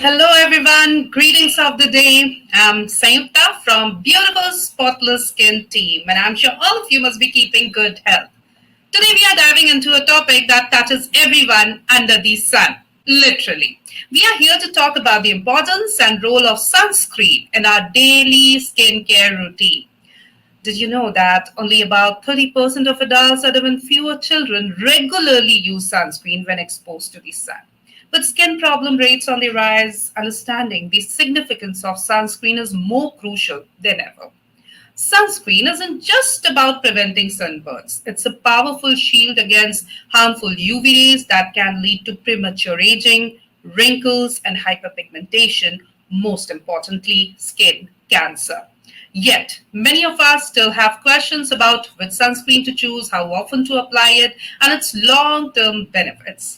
Hello, everyone. Greetings of the day. I'm Sayukta from Beautiful Spotless Skin team, and I'm sure all of you must be keeping good health. Today, we are diving into a topic that touches everyone under the sun, literally. We are here to talk about the importance and role of sunscreen in our daily skincare routine. Did you know that only about 30% of adults and even fewer children regularly use sunscreen when exposed to the sun? With skin problem rates on the rise, understanding the significance of sunscreen is more crucial than ever. Sunscreen isn't just about preventing sunburns. It's a powerful shield against harmful UV rays that can lead to premature aging, wrinkles, and hyperpigmentation, most importantly, skin cancer. Yet, many of us still have questions about which sunscreen to choose, how often to apply it, and its long term benefits.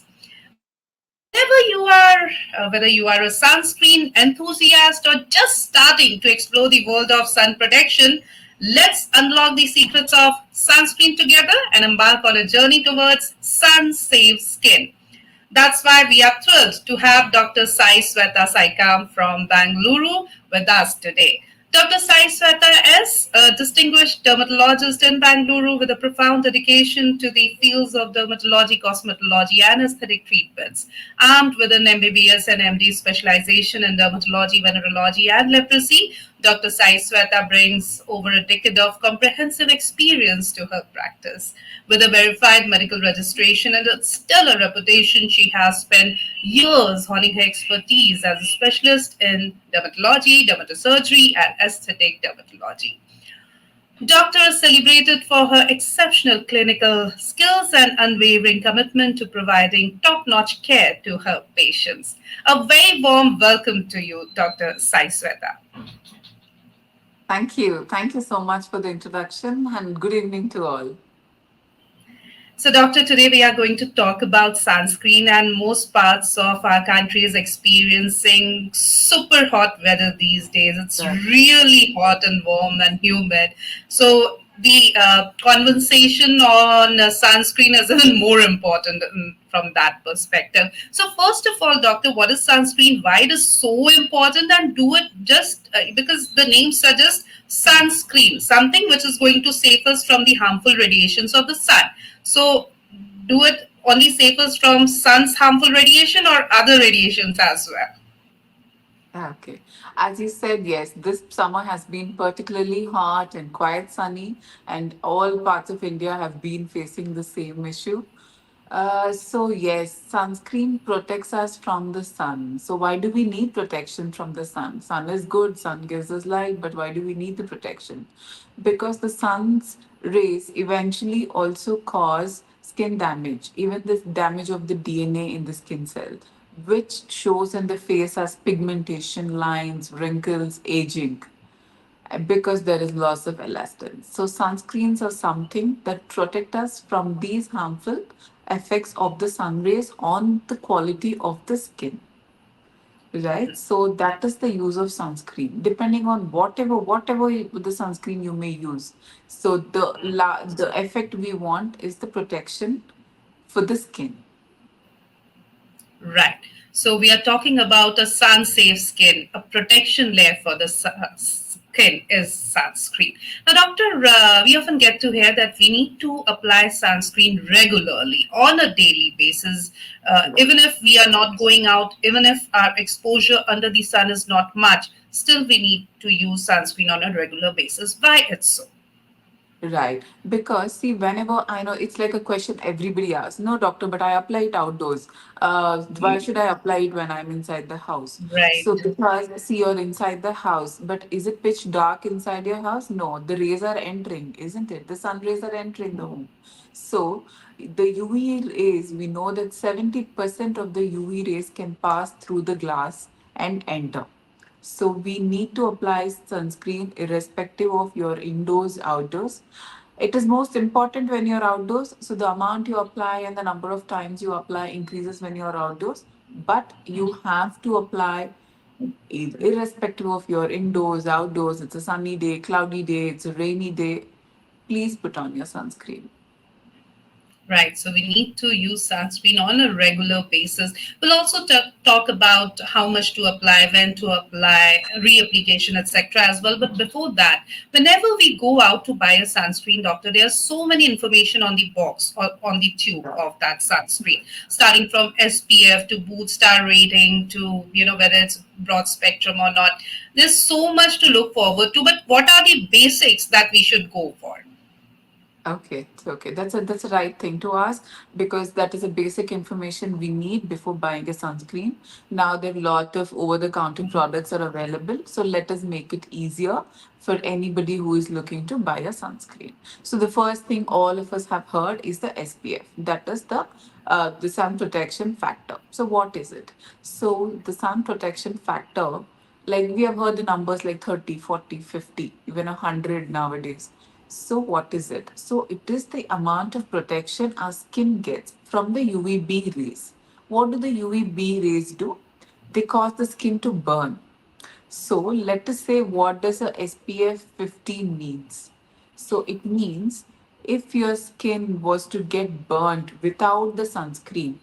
Whether you are a sunscreen enthusiast or just starting to explore the world of sun protection, let's unlock the secrets of sunscreen together and embark on a journey towards sun safe skin. That's why we are thrilled to have Dr. Sai Swetha Saikam from Bengaluru with us today. Dr. Sai Swetha is a distinguished dermatologist in Bengaluru with a profound dedication to the fields of dermatology, cosmetology, and aesthetic treatments. Armed with an MBBS and MD specialization in dermatology, venerology, and leprosy, Dr. Sai Swetha brings over a decade of comprehensive experience to her practice. With a verified medical registration and a stellar reputation, she has spent years honing her expertise as a specialist in dermatology, dermatosurgery, and aesthetic dermatology. Doctor is celebrated for her exceptional clinical skills and unwavering commitment to providing top notch care to her patients. A very warm welcome to you, Dr. Sai Swetha. Thank you. Thank you so much for the introduction and good evening to all. So, Doctor, today we are going to talk about sunscreen, and most parts of our country is experiencing super hot weather these days. It's Right. really hot and warm and humid. So, the conversation on sunscreen is even more important from that perspective. So, first of all, Doctor, what is sunscreen? Why it is so important? And do it just because the name suggests sunscreen, something which is going to save us from the harmful radiations of the sun. So, do it only save us from sun's harmful radiation or other radiations as well? Okay. As you said, yes, this summer has been particularly hot and quite sunny, and all parts of India have been facing the same issue. Yes, sunscreen protects us from the sun. So, why do we need protection from the sun? Sun is good, sun gives us light, but why do we need the protection? Because the sun's rays eventually also cause skin damage, even the damage of the DNA in the skin cell, which shows in the face as pigmentation, lines, wrinkles, aging because there is loss of elastin. So sunscreens are something that protect us from these harmful effects of the sun rays on the quality of the skin. Right, so that is the use of sunscreen. Depending on the sunscreen you may use. So the effect we want is the protection for the skin. Right. So, we are talking about a sun safe skin, a protection layer for the skin is sunscreen. Now, Doctor, we often get to hear that we need to apply sunscreen regularly on a daily basis, even if we are not going out, even if our exposure under the sun is not much, still we need to use sunscreen on a regular basis. Why it's so? Right. Because, see, whenever I know it's like a question everybody asks. No, doctor, but I apply it outdoors. Why should I apply it when I'm inside the house? So, Right. because, see, you're inside the house, but is it pitch dark inside your house? No, the rays are entering, isn't it? The sun rays are entering the home. So, the UV rays, we know that 70% of the UV rays can pass through the glass and enter. So we need to apply sunscreen irrespective of your indoors, outdoors. It is most important when you're outdoors. So the amount you apply and the number of times you apply increases when you're outdoors. But you have to apply irrespective of your indoors, outdoors. It's a sunny day, cloudy day, it's a rainy day. Please put on your sunscreen. Right, so we need to use sunscreen on a regular basis. We'll also talk about how much to apply, when to apply, reapplication, etc. as well. But before that, whenever we go out to buy a sunscreen, doctor, there's so many information on the box or on the tube of that sunscreen, starting from SPF to boot star rating to whether it's broad spectrum or not. There's so much to look forward to. But what are the basics that we should go for? Okay. That's a right thing to ask because that is a basic information we need before buying a sunscreen. Now there are a lot of over-the-counter products are available, so let us make it easier for anybody who is looking to buy a sunscreen. So the first thing all of us have heard is the SPF. That is the sun protection factor. So what is it? So the sun protection factor, like we have heard the numbers like 30, 40, 50, even 100 nowadays. So, what is it? So, it is the amount of protection our skin gets from the UVB rays. What do the UVB rays do? They cause the skin to burn. So, let us say what does a SPF 15 means? So, it means if your skin was to get burnt without the sunscreen,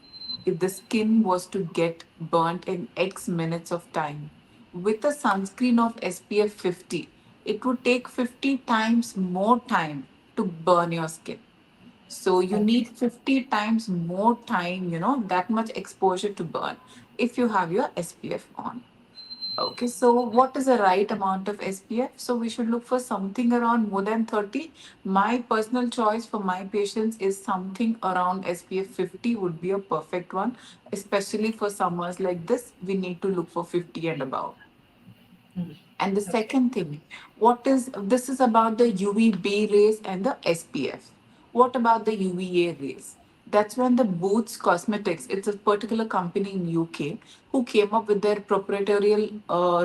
if the skin was to get burnt in X minutes of time, with a sunscreen of SPF 50, it would take 50 times more time to burn your skin. So you need Okay. 50 times more time, that much exposure to burn if you have your SPF on. Okay, so what is the right amount of SPF? So we should look for something around more than 30. My personal choice for my patients is something around SPF 50 would be a perfect one, especially for summers like this. We need to look for 50 and above. Hmm. And the Okay. second thing, what is this is about the UVB rays and the SPF. What about the UVA rays? That's when the Boots Cosmetics, it's a particular company in UK who came up with their proprietary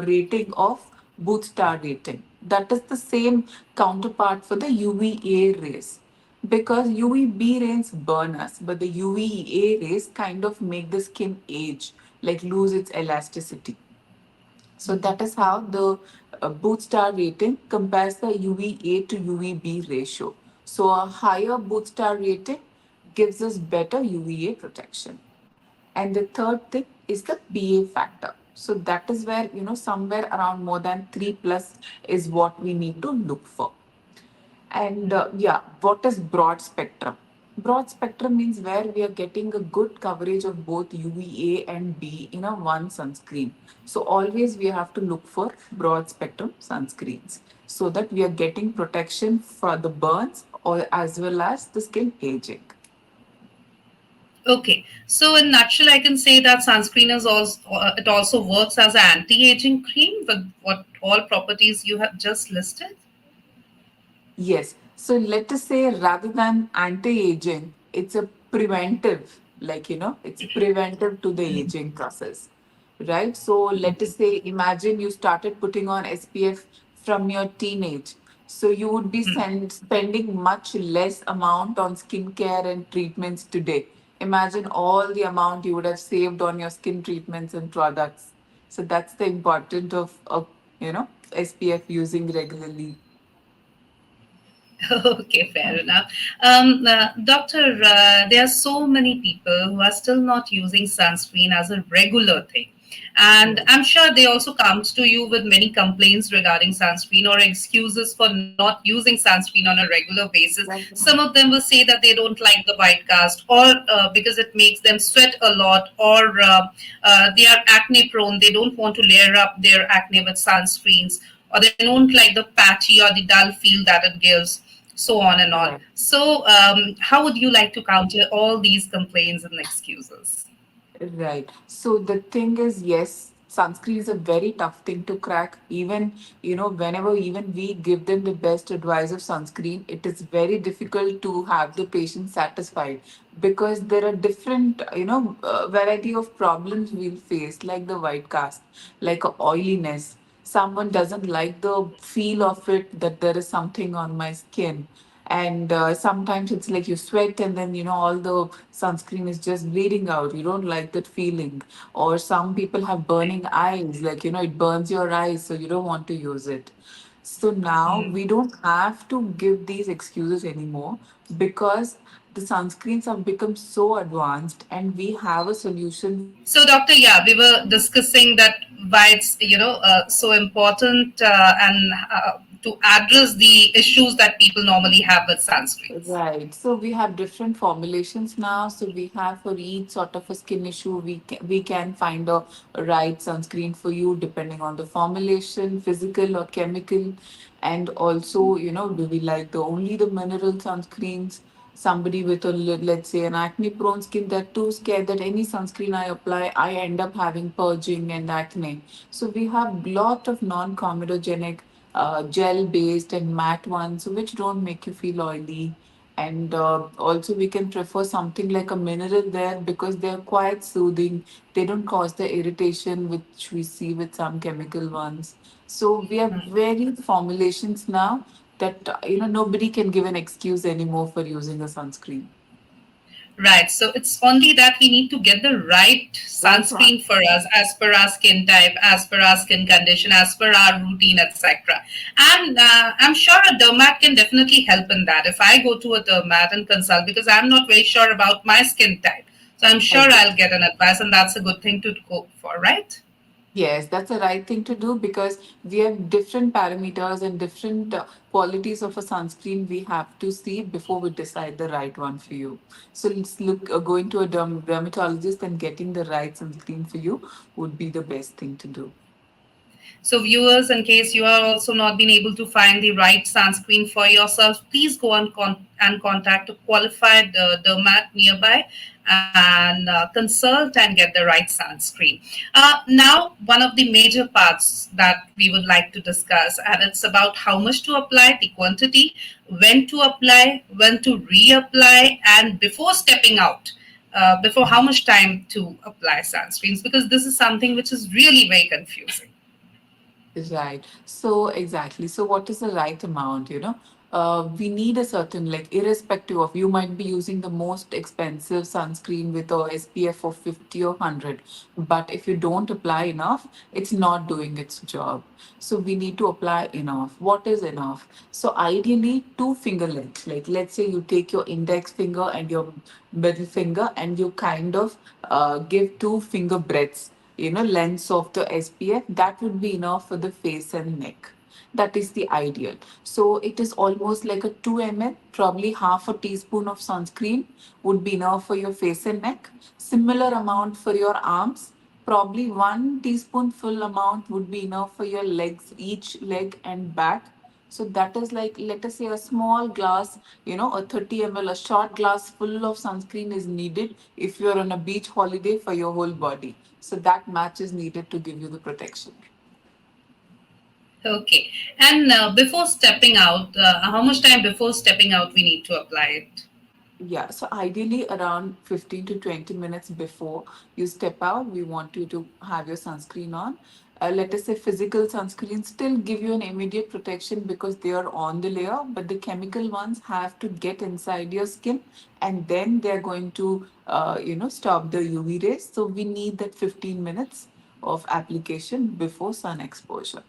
rating of Boot Star rating. That is the same counterpart for the UVA rays. Because UVB rays burn us, but the UVA rays kind of make the skin age, like lose its elasticity. So that is how the boot star rating compares the UVA to UVB ratio. So a higher boot star rating gives us better UVA protection. And the third thing is the PA factor. So that is where, somewhere around more than 3 plus is what we need to look for. And yeah, what is broad spectrum? Broad spectrum means where we are getting a good coverage of both UVA and B in a one sunscreen. So always we have to look for broad spectrum sunscreens so that we are getting protection for the burns or as well as the skin aging. Okay. So in nutshell, I can say that sunscreen is also it also works as an anti-aging cream with what all properties you have just listed. Yes. So let us say rather than anti-aging, it's a preventive, like, it's preventive to the aging process, right? So let us say, imagine you started putting on SPF from your teenage. So you would be spending much less amount on skincare and treatments today. Imagine all the amount you would have saved on your skin treatments and products. So that's the importance of SPF using regularly. Okay, fair enough. Doctor, there are so many people who are still not using sunscreen as a regular thing. And Right. I'm sure they also comes to you with many complaints regarding sunscreen or excuses for not using sunscreen on a regular basis. Right. Some of them will say that they don't like the white cast or because it makes them sweat a lot or they are acne prone. They don't want to layer up their acne with sunscreens or they don't like the patchy or the dull feel that it gives, so on and on. Right. So, how would you like to counter all these complaints and excuses? Right. So the thing is, yes, sunscreen is a very tough thing to crack. Even, whenever even we give them the best advice of sunscreen, it is very difficult to have the patient satisfied because there are different, variety of problems we'll face, like the white cast, like a oiliness. Someone doesn't like the feel of it that there is something on my skin, and sometimes it's like you sweat and then all the sunscreen is just bleeding out. You don't like that feeling. Or some people have burning eyes, like it burns your eyes, so you don't want to use it. So now we don't have to give these excuses anymore because The sunscreens have become so advanced, and we have a solution. So, Doctor, yeah, we were discussing that why it's so important and to address the issues that people normally have with sunscreens. Right. So we have different formulations now. So we have for each sort of a skin issue, we can find a right sunscreen for you depending on the formulation, physical or chemical. And also, do we like only the mineral sunscreens? Somebody with let's say an acne prone skin, they're too scared that any sunscreen I apply, I end up having purging and acne. So we have lot of non-comedogenic gel based and matte ones which don't make you feel oily. And also we can prefer something like a mineral there because they're quite soothing. They don't cause the irritation which we see with some chemical ones. So we have varied formulations now that nobody can give an excuse anymore for using a sunscreen. Right. So it's only that we need to get the right Right one. sunscreen for us as per our skin type, as per our skin condition, as per our routine, etc. And I'm sure a dermat can definitely help in that. If I go to a dermat and consult, because I'm not very sure about my skin type, so I'm sure I'll get an advice, and that's a good thing to go for, right? Yes, that's the right thing to do because we have different parameters and different qualities of a sunscreen we have to see before we decide the right one for you. So let's look, going to a dermatologist and getting the right sunscreen for you would be the best thing to do. So, viewers, in case you are also not been able to find the right sunscreen for yourself, please go and contact a qualified dermat nearby and consult and get the right sunscreen. Now, one of the major parts that we would like to discuss, and it's about how much to apply, the quantity, when to apply, when to reapply, and before stepping out. Before how much time to apply sunscreens, because this is something which is really very confusing. Right. So exactly. So what is the right amount, we need a certain, like, irrespective of, you might be using the most expensive sunscreen with a SPF of 50 or 100, but if you don't apply enough, it's not doing its job. So we need to apply enough. What is enough? So ideally, two finger lengths. Like, let's say you take your index finger and your middle finger and you kind of give two finger breadths, lengths of the SPF. That would be enough for the face and neck. That is the ideal. So it is almost like a 2 ml, probably half a teaspoon of sunscreen would be enough for your face and neck. Similar amount for your arms. Probably 1 teaspoonful amount would be enough for your legs, each leg and back. So that is like, let us say, a small glass, a 30 ml, a short glass full of sunscreen is needed if you're on a beach holiday for your whole body. So that much is needed to give you the protection. Okay. And before stepping out, how much time before stepping out we need to apply it? Yeah, so ideally around 15 to 20 minutes before you step out, we want you to have your sunscreen on. Let us say physical sunscreen still give you an immediate protection because they are on the layer, but the chemical ones have to get inside your skin and then they're going to, stop the UV rays. So we need that 15 minutes of application before sun exposure.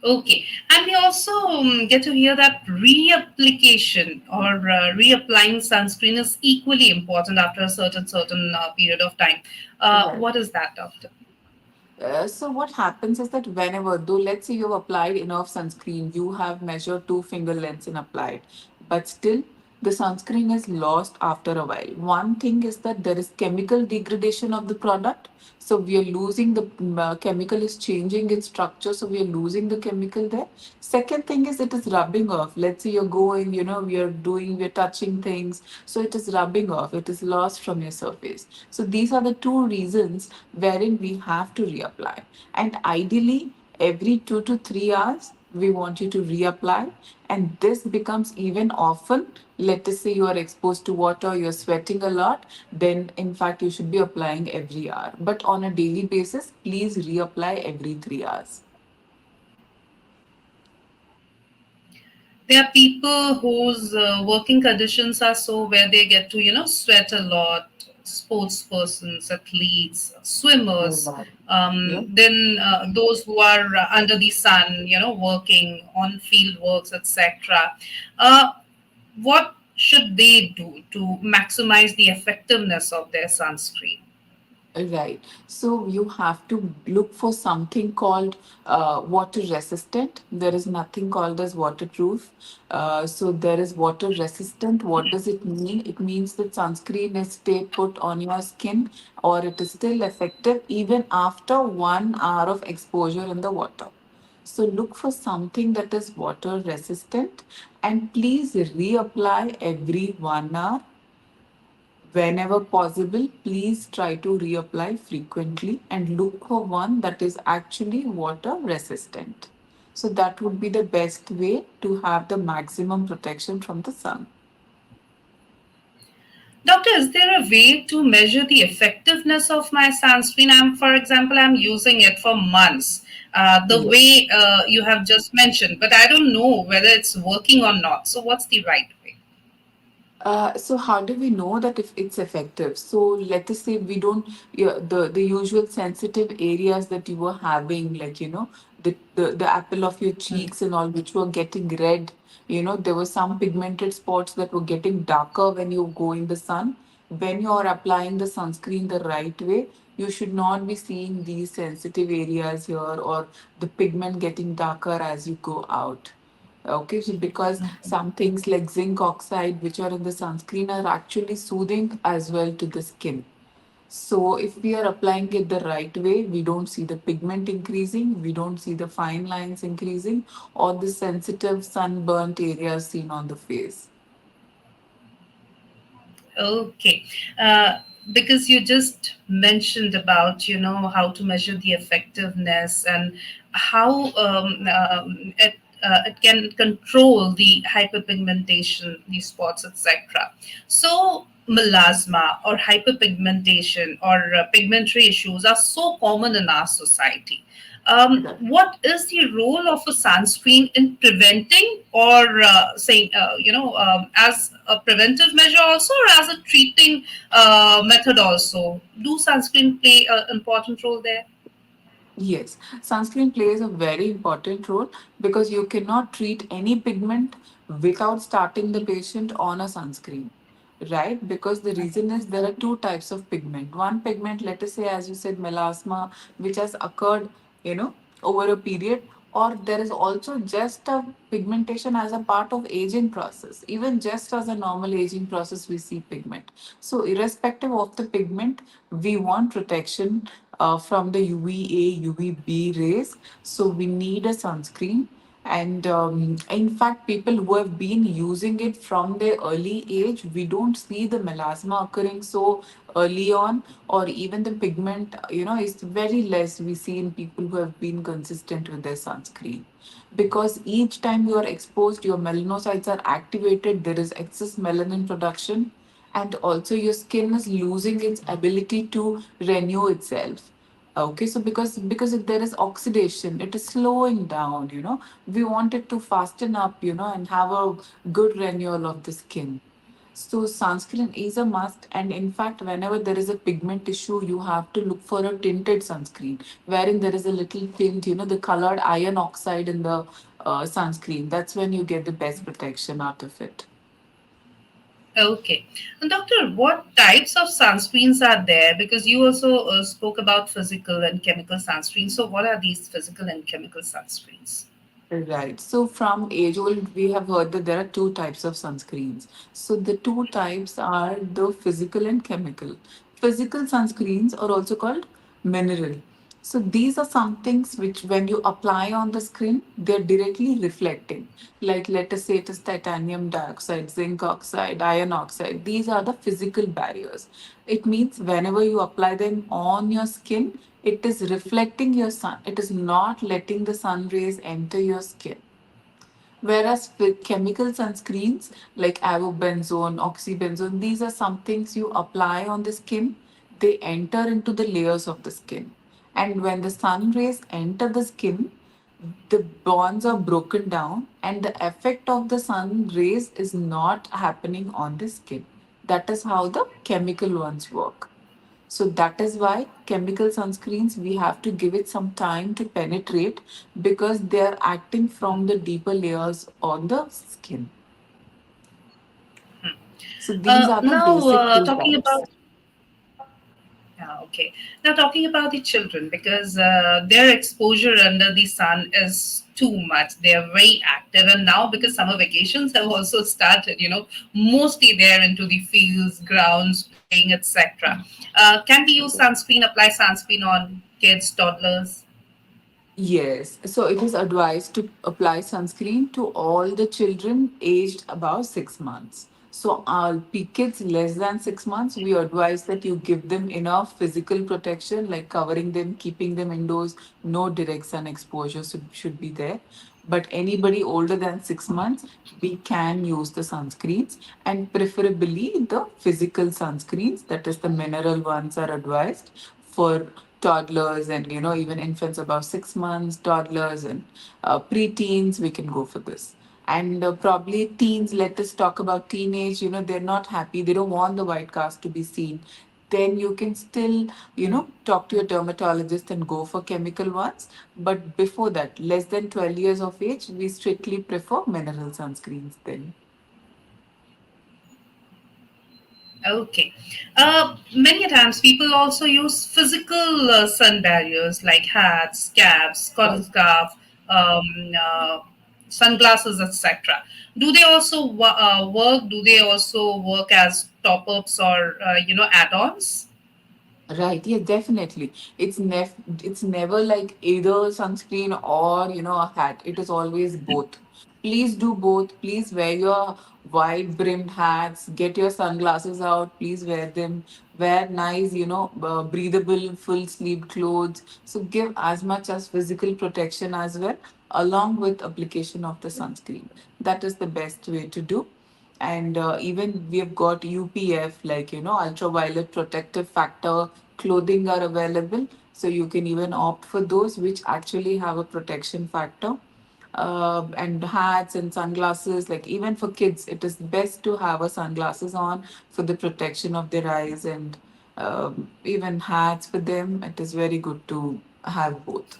Okay. And we also get to hear that reapplication or reapplying sunscreen is equally important after a certain period of time. Right. What is that, doctor? So what happens is that whenever, though, let's say you've applied enough sunscreen, you have measured two finger lengths and applied, but still the sunscreen is lost after a while. One thing is that there is chemical degradation of the product. So we are losing the chemical is changing its structure. So we are losing the chemical there. Second thing is it is rubbing off. Let's say you're going, we're touching things. So it is rubbing off. It is lost from your surface. So these are the two reasons wherein we have to reapply. And ideally, every 2 to 3 hours, we want you to reapply. And this becomes even often. Let us say you are exposed to water, you're sweating a lot, then in fact, you should be applying every hour. But on a daily basis, please reapply every 3 hours. There are people whose working conditions are so where they get to, sweat a lot. sports persons, athletes, swimmers, Right. Yeah. then those who are under the sun, working on field works, etc. Uh, what should they do to maximize the effectiveness of their sunscreen? Right. So you have to look for something called water resistant. There is nothing called as waterproof. So there is water resistant. What does it mean? It means that sunscreen is stay put on your skin, or it is still effective even after 1 hour of exposure in the water. So look for something that is water resistant, and please reapply every 1 hour. Whenever possible, please try to reapply frequently and look for one that is actually water resistant. So, that would be the best way to have the maximum protection from the sun. Doctor, is there a way to measure the effectiveness of my sunscreen? For example, I'm using it for months, the Yes. way you have just mentioned, but I don't know whether it's working or not. So, what's the right way? So how do we know that if it's effective? So let us say we don't, yeah, the usual sensitive areas that you were having, like the apple of your cheeks and all, which were getting red. There were some pigmented spots that were getting darker when you go in the sun. When you are applying the sunscreen the right way, you should not be seeing these sensitive areas here or the pigment getting darker as you go out. Okay, so because some things like zinc oxide, which are in the sunscreen, are actually soothing as well to the skin. So, if we are applying it the right way, we don't see the pigment increasing, we don't see the fine lines increasing, or the sensitive sunburnt areas seen on the face. Okay. Because you just mentioned about, how to measure the effectiveness and how it can control the hyperpigmentation, the spots, etc. So, melasma or hyperpigmentation or pigmentary issues are so common in our society. What is the role of a sunscreen in preventing or saying, as a preventive measure also, or as a treating method also? Do sunscreen play an important role there? Yes, sunscreen plays a very important role because you cannot treat any pigment without starting the patient on a sunscreen, right? Because the reason is there are two types of pigment. One pigment, let us say, as you said, melasma, which has occurred, over a period, or there is also just a pigmentation as a part of aging process. Even just as a normal aging process, we see pigment. So, irrespective of the pigment, we want protection from the UVA, UVB rays. So we need a sunscreen. And in fact, people who have been using it from their early age, we don't see the melasma occurring so early on, or even the pigment, is very less we see in people who have been consistent with their sunscreen. Because each time you are exposed, your melanocytes are activated, there is excess melanin production, and also your skin is losing its ability to renew itself. Okay, so because if there is oxidation, it is slowing down. We want it to fasten up, and have a good renewal of the skin. So sunscreen is a must, and in fact, whenever there is a pigment issue, you have to look for a tinted sunscreen, wherein there is a little tint, the colored iron oxide in the sunscreen. That's when you get the best protection out of it. Okay. And doctor, what types of sunscreens are there? Because you also spoke about physical and chemical sunscreens. So, what are these physical and chemical sunscreens? Right. So from age old, we have heard that there are two types of sunscreens. So the two types are the physical and chemical. Physical sunscreens are also called mineral. So these are some things which, when you apply on the skin, they're directly reflecting. Like let us say it is titanium dioxide, zinc oxide, iron oxide. These are the physical barriers. It means whenever you apply them on your skin, it is reflecting your sun. It is not letting the sun rays enter your skin. Whereas with chemical sunscreens like avobenzone, oxybenzone, these are some things you apply on the skin. They enter into the layers of the skin. And when the sun rays enter the skin, the bonds are broken down and the effect of the sun rays is not happening on the skin. That is how the chemical ones work. So that is why chemical sunscreens, we have to give it some time to penetrate because they are acting from the deeper layers on the skin. So these are the Now, basic two talking types. about Yeah, okay. Now, talking about the children, because their exposure under the sun is too much. They are very active. And now, because summer vacations have also started, mostly they're into the fields, grounds, playing, etc. Can we use sunscreen, apply sunscreen on kids, toddlers? Yes, so it is advised to apply sunscreen to all the children aged above 6 months. So, our kids less than 6 months, we advise that you give them enough physical protection, like covering them, keeping them indoors. No direct sun exposure should be there. But anybody older than 6 months, we can use the sunscreens, and preferably the physical sunscreens, that is, the mineral ones are advised for toddlers and even infants above 6 months, toddlers and preteens. We can go for this. And probably teens, let us talk about teenage. They're not happy, they don't want the white cast to be seen. Then you can still talk to your dermatologist and go for chemical ones. But before that, less than 12 years of age, we strictly prefer mineral sunscreens then. Okay. Many times people also use physical sun barriers like hats, caps, cotton Right. scarf, um, uh, sunglasses, etc. Do they also work? Do they also work as top-ups or add-ons? Right, yeah, definitely. It's never like either sunscreen or a hat. It is always both. Please do both. Please wear your wide brimmed hats. Get your sunglasses out. Please wear them. Wear nice, breathable, full sleeve clothes. So give as much as physical protection as well, along with application of the sunscreen. That is the best way to do. And even we have got UPF, like ultraviolet protective factor clothing are available, so you can even opt for those which actually have a protection factor. And hats and sunglasses, like even for kids, it is best to have a sunglasses on for the protection of their eyes, and even hats for them, it is very good to have both.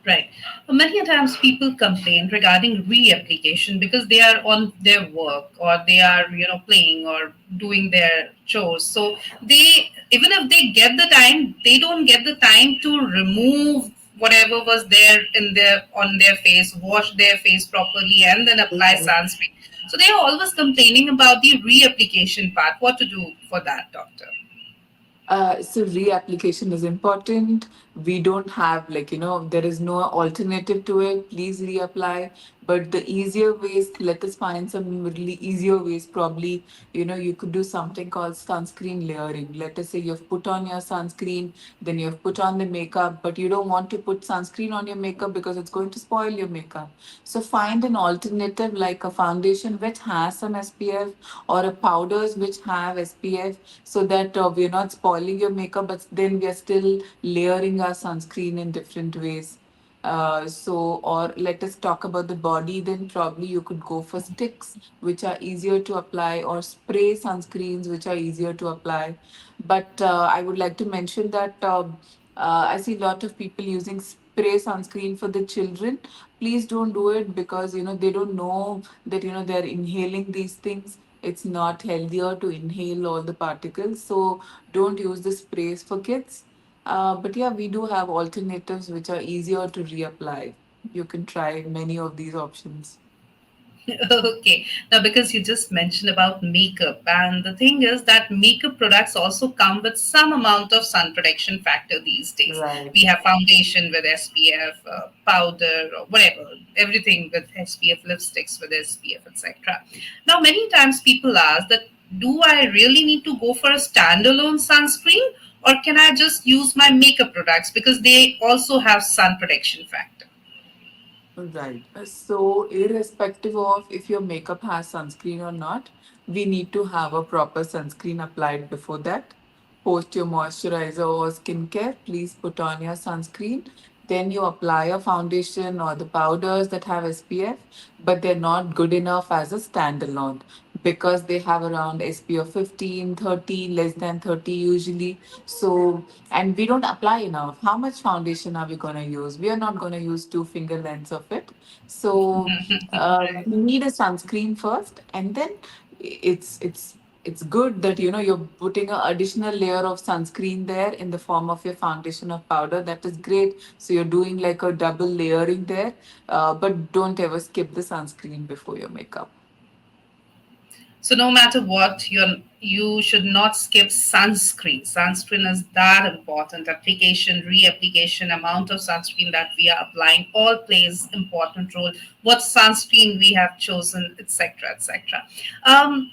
Right. Many a times people complain regarding reapplication because they are on their work or they are, playing or doing their chores. So they, even if they get the time, they don't get the time to remove whatever was there in their on their face, wash their face properly, and then apply sunscreen. So they are always complaining about the reapplication part. What to do for that, doctor? So reapplication is important. We don't have, like, there is no alternative to it. Please reapply. But the easier ways, let us find some really easier ways. Probably, you could do something called sunscreen layering. Let us say you've put on your sunscreen, then you've put on the makeup, but you don't want to put sunscreen on your makeup because it's going to spoil your makeup. So find an alternative like a foundation which has some SPF, or a powders which have SPF, so that we're not spoiling your makeup, but then we are still layering our sunscreen in different ways. Or let us talk about the body, then probably you could go for sticks, which are easier to apply, or spray sunscreens, which are easier to apply. But I would like to mention that I see a lot of people using spray sunscreen for the children. Please don't do it because they don't know that they're inhaling these things. It's not healthier to inhale all the particles. So don't use the sprays for kids. But yeah, we do have alternatives which are easier to reapply. You can try many of these options. Okay. Now, because you just mentioned about makeup, and the thing is that makeup products also come with some amount of sun protection factor these days. Right. We have foundation with SPF, powder, or whatever, everything with SPF, lipsticks with SPF, etc. Now, many times people ask that, do I really need to go for a standalone sunscreen, or can I just use my makeup products because they also have sun protection factor? Right. So, irrespective of if your makeup has sunscreen or not, we need to have a proper sunscreen applied before that. Post your moisturizer or skincare, please put on your sunscreen. Then you apply a foundation or the powders that have SPF, but they're not good enough as a standalone. because they have around SPF 15, 30, less than 30 usually. So, and we don't apply enough. How much foundation are we going to use? We are not going to use two finger lengths of it. So, Right. we need a sunscreen first, and then it's good that you're putting an additional layer of sunscreen there in the form of your foundation of powder. That is great. So you're doing like a double layering there, but don't ever skip the sunscreen before your makeup. So no matter what, you should not skip sunscreen. Sunscreen is that important. Application, reapplication, amount of sunscreen that we are applying all plays important role. What sunscreen we have chosen, etc., etc.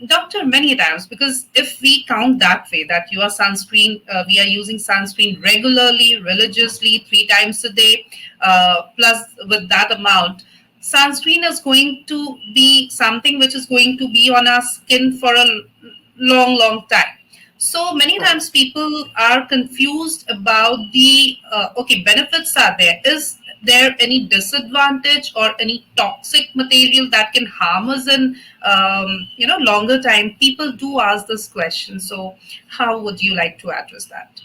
Doctor, many times, because if we count that way, that you are sunscreen, we are using sunscreen regularly, religiously, 3 times a day, plus with that amount, sunscreen is going to be something which is going to be on our skin for a long, long time. So many times people are confused about the okay, benefits are there. Is there any disadvantage or any toxic material that can harm us in longer time? People do ask this question. So how would you like to address that?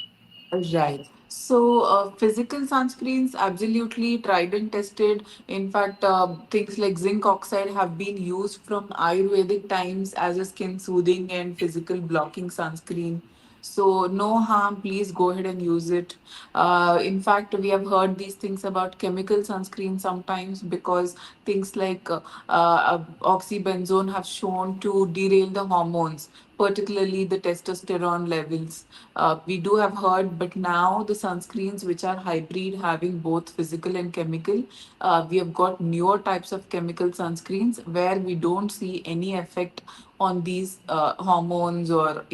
Right. So, physical sunscreens absolutely tried and tested. In fact, things like zinc oxide have been used from Ayurvedic times as a skin soothing and physical blocking sunscreen. So, no harm. Please go ahead and use it. In fact, we have heard these things about chemical sunscreen sometimes because things like oxybenzone have shown to derail the hormones, particularly the testosterone levels. We do have heard, but now the sunscreens which are hybrid, having both physical and chemical, we have got newer types of chemical sunscreens where we don't see any effect on these hormones or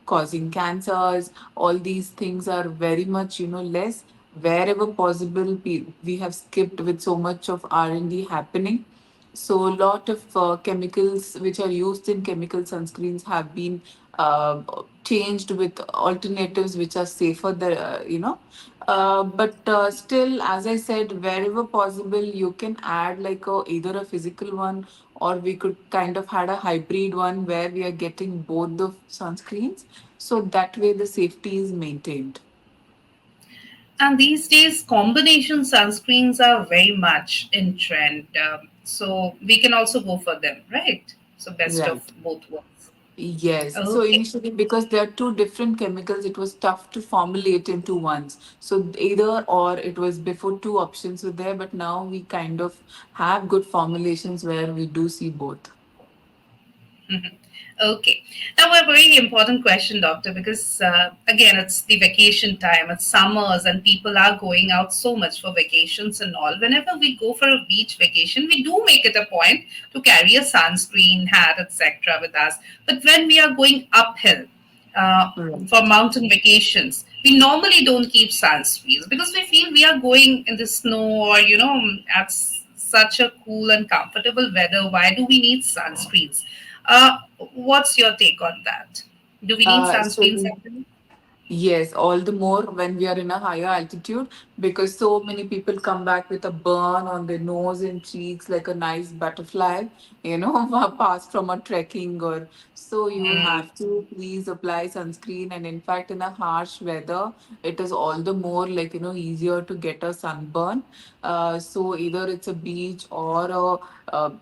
causing cancers. All these things are very much less. Wherever possible, we have skipped with so much of R&D happening. So a lot of chemicals which are used in chemical sunscreens have been uh, changed with alternatives which are safer. But still, as I said, wherever possible, you can add like either a physical one, or we could kind of had a hybrid one where we are getting both the sunscreens. So that way the safety is maintained. And these days, combination sunscreens are very much in trend. So we can also go for them, right? So best of Right. both worlds. Yes. So Okay. initially, because there are two different chemicals, it was tough to formulate into ones. So either or, it was before two options were there, but now we kind of have good formulations where we do see both. Okay. Now, a very important question, doctor, because again, it's the vacation time, it's summers, and people are going out so much for vacations and all. Whenever we go for a beach vacation, we do make it a point to carry a sunscreen, hat, etc. with us. But when we are going uphill, uh, Right. for mountain vacations, we normally don't keep sunscreens because we feel we are going in the snow or, at such a cool and comfortable weather. Why do we need sunscreens? What's your take on that? Do we need sunscreens So actually? yes, all the more when we are in a higher altitude, because so many people come back with a burn on their nose and cheeks like a nice butterfly, passed from a trekking. Or so you have to please apply sunscreen. And in fact, in a harsh weather, it is all the more like easier to get a sunburn. So either it's a beach or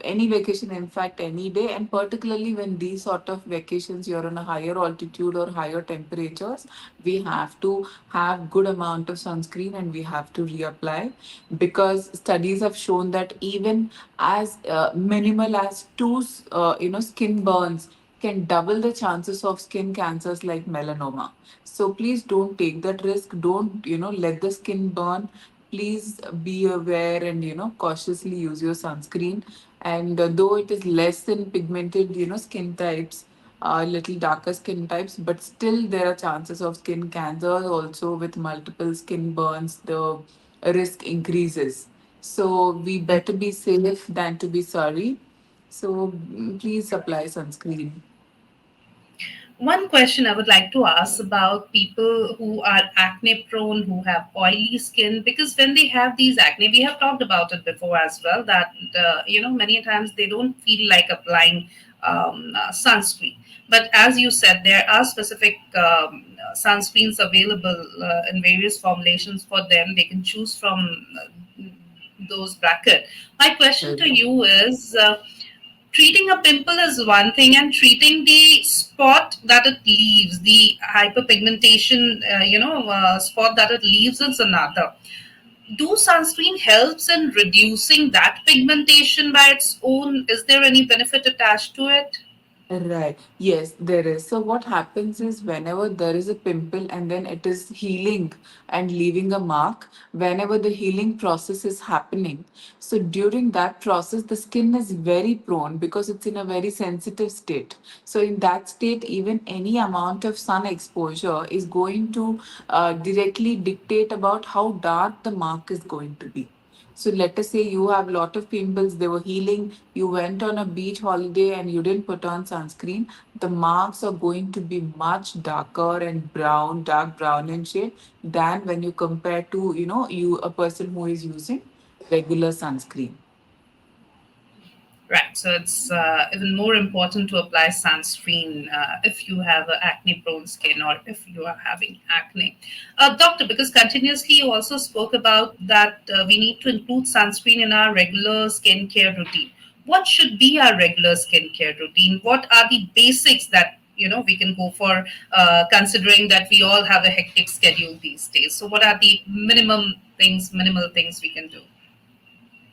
any vacation, in fact, any day, and particularly when these sort of vacations you're on a higher altitude or higher temperatures, we have to have good amount of sunscreen and we have to reapply, because studies have shown that even as minimal as two skin burns can double the chances of skin cancers like melanoma. So please don't take that risk. Don't let the skin burn. Please be aware and cautiously use your sunscreen. And though it is less in pigmented skin types, little darker skin types, but still there are chances of skin cancer also. With multiple skin burns, the risk increases. So we better be safe than to be sorry. So please apply sunscreen. One question I would like to ask about people who are acne prone, who have oily skin, because when they have these acne, we have talked about it before as well, that, many times they don't feel like applying sunscreen. But as you said, there are specific sunscreens available in various formulations for them. They can choose from those bracket. My question to Okay. you is, treating a pimple is one thing, and treating the spot that it leaves, the hyperpigmentation, spot that it leaves, is another. Do sunscreen helps in reducing that pigmentation by its own? Is there any benefit attached to it? Right. Yes, there is. So what happens is whenever there is a pimple and then it is healing and leaving a mark, whenever the healing process is happening, so during that process, the skin is very prone because it's in a very sensitive state. So in that state, even any amount of sun exposure is going to directly dictate about how dark the mark is going to be. So let us say you have a lot of pimples, they were healing, you went on a beach holiday and you didn't put on sunscreen, the marks are going to be much darker and brown, dark brown in shade than when you compare to, you a person who is using regular sunscreen. Right. So it's even more important to apply sunscreen if you have acne prone skin or if you are having acne. Doctor, because continuously you also spoke about that we need to include sunscreen in our regular skincare routine. What should be our regular skincare routine? What are the basics that we can go for, considering that we all have a hectic schedule these days? So what are the minimal things we can do?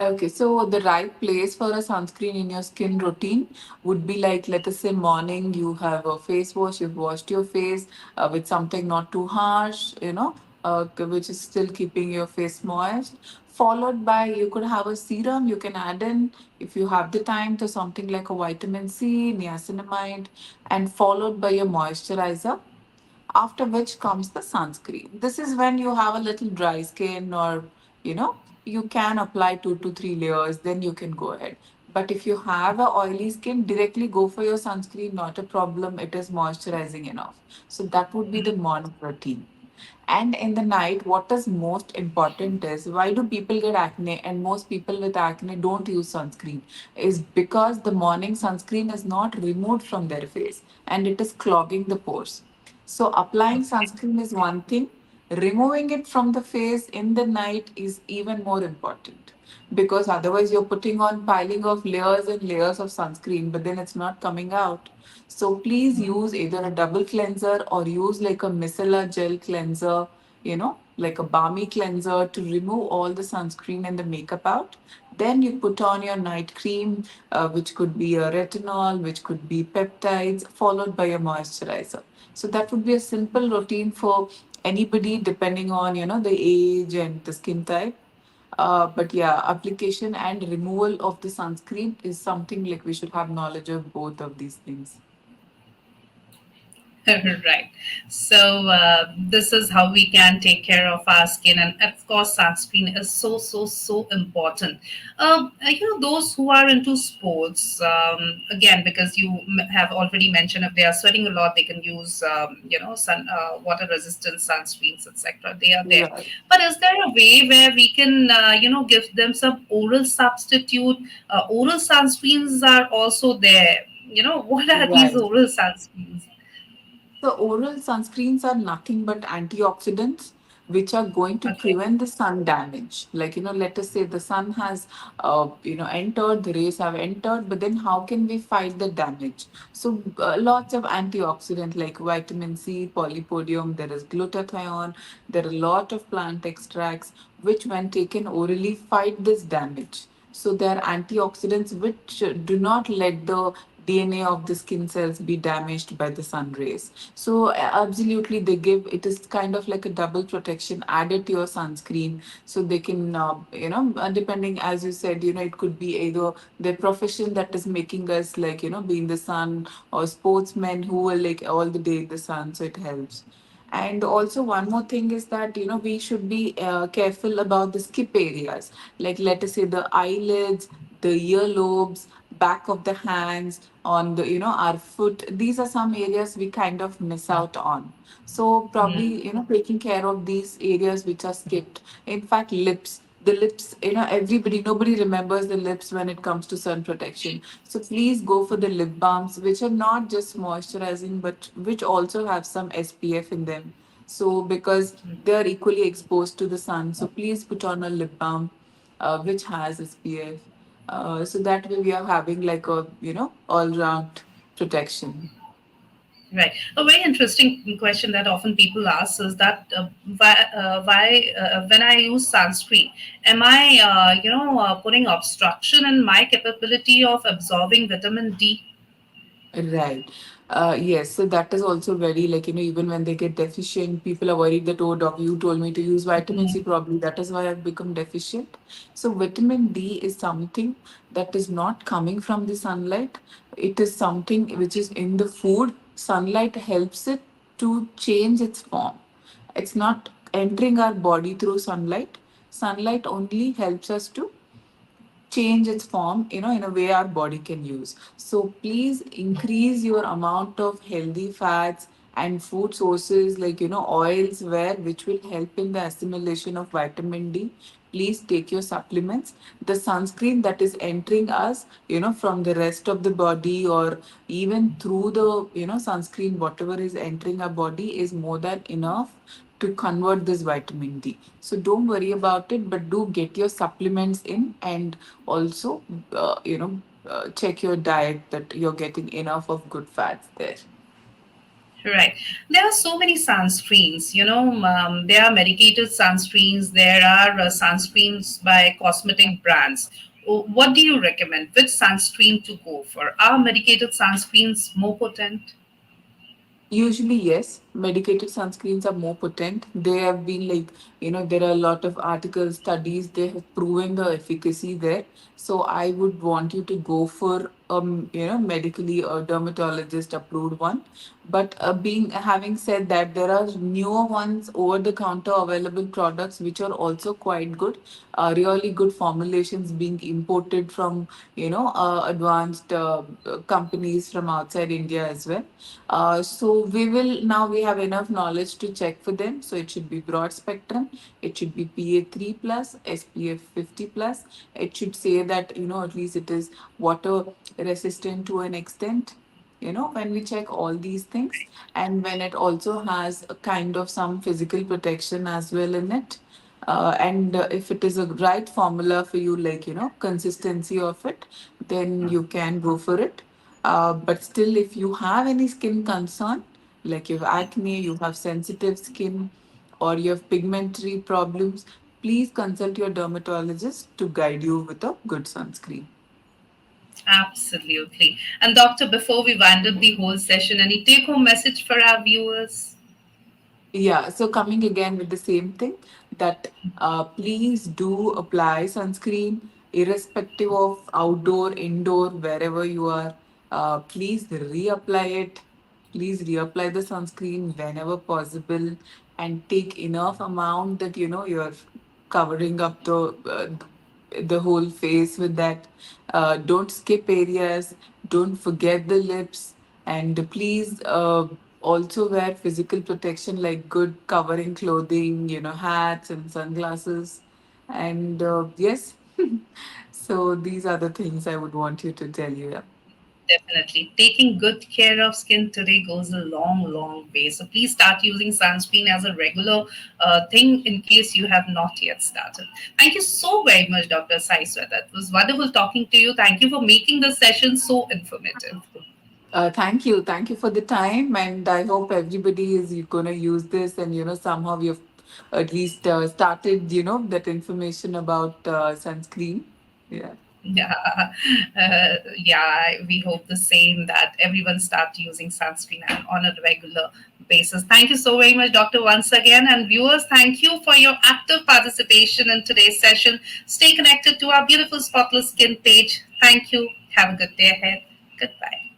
Okay, so the right place for a sunscreen in your skin routine would be like, let us say, morning, you have a face wash, you've washed your face with something not too harsh, which is still keeping your face moist. Followed by, you could have a serum you can add in if you have the time to something like a vitamin C, niacinamide, and followed by your moisturizer, after which comes the sunscreen. This is when you have a little dry skin or, you can apply 2 to 3 layers, then you can go ahead. But if you have a oily skin, directly go for your sunscreen, not a problem. It is moisturizing enough. So that would be the morning routine. And in the night, what is most important is why do people get acne and most people with acne don't use sunscreen? Is because the morning sunscreen is not removed from their face and it is clogging the pores. So applying sunscreen is one thing, removing it from the face in the night is even more important because otherwise you're putting on piling of layers and layers of sunscreen, but then it's not coming out. So please use either a double cleanser or use like a micellar gel cleanser, like a balmy cleanser to remove all the sunscreen and the makeup out. Then you put on your night cream, which could be a retinol, which could be peptides, followed by a moisturizer. So that would be a simple routine for anybody depending on, the age and the skin type. But yeah, application and removal of the sunscreen is something like we should have knowledge of both of these things. Right. So this is how we can take care of our skin, and of course, sunscreen is so important. Those who are into sports, again, because you have already mentioned, if they are sweating a lot, they can use sun water resistant sunscreens, etc. They are there. Right. But is there a way where we can give them some oral substitute? Oral sunscreens are also there. What are these Right. oral sunscreens? So oral sunscreens are nothing but antioxidants which are going to Okay. prevent the sun damage. Like, let us say the sun has, entered, the rays have entered, but then how can we fight the damage? So lots of antioxidant like vitamin C, polypodium, there is glutathione, there are a lot of plant extracts which when taken orally fight this damage. So they are antioxidants which do not let the DNA of the skin cells be damaged by the sun rays. So absolutely, they give it is kind of like a double protection added to your sunscreen, so they can depending as you said, it could be either their profession that is making us like be in the sun or sportsmen who are like all the day in the sun, so it helps. And also, one more thing is that we should be careful about the skip areas, like let us say the eyelids, the earlobes, back of the hands, on the our foot. These are some areas we kind of miss out on. So probably taking care of these areas which are skipped. In fact, lips. The lips, everybody, nobody remembers the lips when it comes to sun protection. So please go for the lip balms, which are not just moisturizing, but which also have some SPF in them. So because they are equally exposed to the sun, so please put on a lip balm which has SPF. So that way we are having like a, all round protection. Right. A very interesting question that often people ask is that why when I use sunscreen, am I, putting obstruction in my capability of absorbing vitamin D? Right. Yes. So that is also very like, even when they get deficient, people are worried that, oh, doc, you told me to use vitamin C, probably that is why I've become deficient. So vitamin D is something that is not coming from the sunlight. It is something which is in the food. Sunlight helps it to change its form. It's not entering our body through sunlight. Sunlight only helps us to change its form, in a way our body can use. So please increase your amount of healthy fats and food sources like, oils where which will help in the assimilation of vitamin D. Please take your supplements. The sunscreen that is entering us, from the rest of the body or even through the, sunscreen, whatever is entering our body is more than enough to convert this vitamin D. So don't worry about it, but do get your supplements in and also, check your diet that you're getting enough of good fats there. Right. There are so many sunscreens. There are medicated sunscreens. There are sunscreens by cosmetic brands. What do you recommend? Which sunscreen to go for? Are medicated sunscreens more potent? Usually, yes, medicated sunscreens are more potent. They have been like, there are a lot of articles, studies, they have proven the efficacy there. So I would want you to go for, medically or dermatologist approved one. But having said that, there are newer ones over the counter available products which are also quite good. Really good formulations being imported from, advanced companies from outside India as well. So we will now we have enough knowledge to check for them. So it should be broad spectrum. It should be PA 3 plus, SPF 50 plus. It should say that at least it is water resistant to an extent. When we check all these things, and when it also has a kind of some physical protection as well in it. And if it is a right formula for you, like consistency of it, then you can go for it. But still, if you have any skin concern, like you have acne, you have sensitive skin, or you have pigmentary problems, please consult your dermatologist to guide you with a good sunscreen. Absolutely. And doctor, before we wind up the whole session, any take-home message for our viewers? Yeah, so coming again with the same thing that please do apply sunscreen irrespective of outdoor, indoor, wherever you are. Please reapply it. Please reapply the sunscreen whenever possible and take enough amount that you're covering up the whole face with that. Don't skip areas. Don't forget the lips. And please also wear physical protection like good covering clothing, hats and sunglasses. And yes, so these are the things I would want you to tell you. Yeah. Definitely. Taking good care of skin today goes a long, long way. So please start using sunscreen as a regular thing in case you have not yet started. Thank you so very much, Dr. Sai Swetha. It was wonderful talking to you. Thank you for making the session so informative. Thank you. Thank you for the time. And I hope everybody is going to use this and, somehow you've at least started, that information about sunscreen. Yeah. Yeah, yeah, we hope the same that everyone start using sunscreen on a regular basis. Thank you so very much, Doctor, once again. And viewers, thank you for your active participation in today's session. Stay connected to our beautiful Spotless Skin page. Thank you. Have a good day ahead. Goodbye.